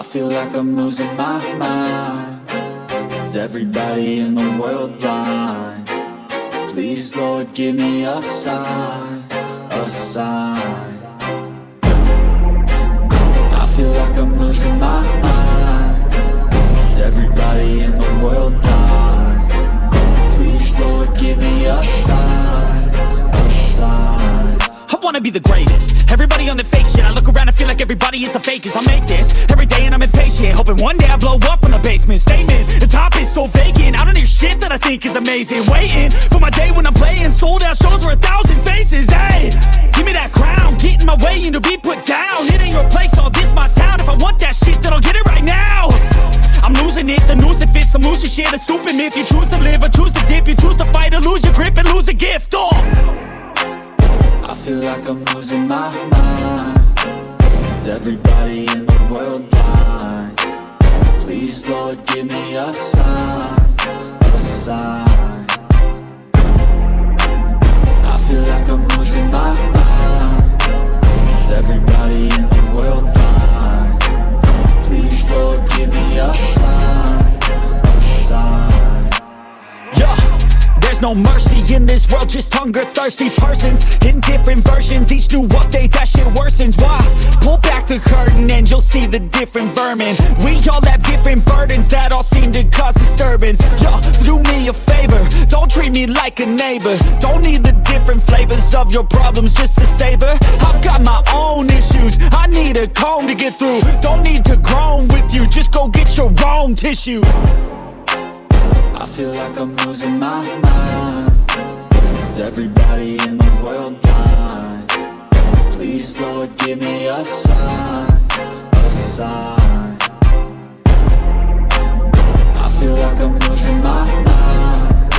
I feel like I'm losing my mind. Is everybody in the world blind? Please, Lord, give me a sign, a sign. I feel like I'm losing my mind. Is everybody in the world blind? Please, Lord, give me a sign, a sign. I wanna be the greatest. Everybody on the fake shit. I look around and feel like everybody is the fakest. I make this every day and I'm impatient, hoping one day I blow up from the basement. Statement, the top is so vacant. I don't hear shit that I think is amazing. Waiting for my day when I'm playing sold out shows for 1,000 faces. Hey, give me that crown, get in my way and to be put down. It ain't your place, all this my town. If I want that shit, then I'll get it right now. I'm losing it, the noose it fits. I'm losing shit, a stupid myth. You choose to live or choose to dip. You choose to fight or lose your grip and lose a gift. I feel like I'm losing my mind. Is everybody in the world blind? Please, Lord, give me a sign, a sign. I feel like I'm losing my mind. Is everybody in the world blind? Please, Lord, give me a sign, a sign. Yeah. There's no mercy in this world, just hunger-thirsty persons in different versions. Each new update, that shit worsens. Why? Pull back the curtain and you'll see the different vermin. We all have different burdens that all seem to cause disturbance. Yo, so do me a favor, don't treat me like a neighbor. Don't need the different flavors of your problems just to savor. I've got my own issues, I need a comb to get through. Don't need to groan with you, just go get your own tissue. I feel like I'm losing my mind. Is everybody in the world blind? Please, Lord, give me a sign, a sign. I feel like I'm losing my mind.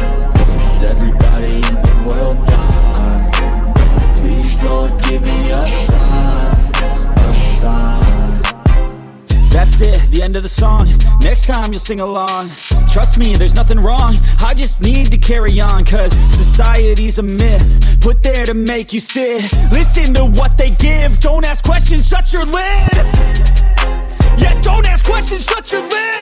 Is everybody in the world blind? Please, Lord, give me a sign, a sign. That's it, the end of the song. Next time you'll sing along. Trust me, there's nothing wrong. I just need to carry on, cause society's a myth put there to make you sit. Listen to what they give. Don't ask questions, shut your lid. Yeah, don't ask questions, shut your lid.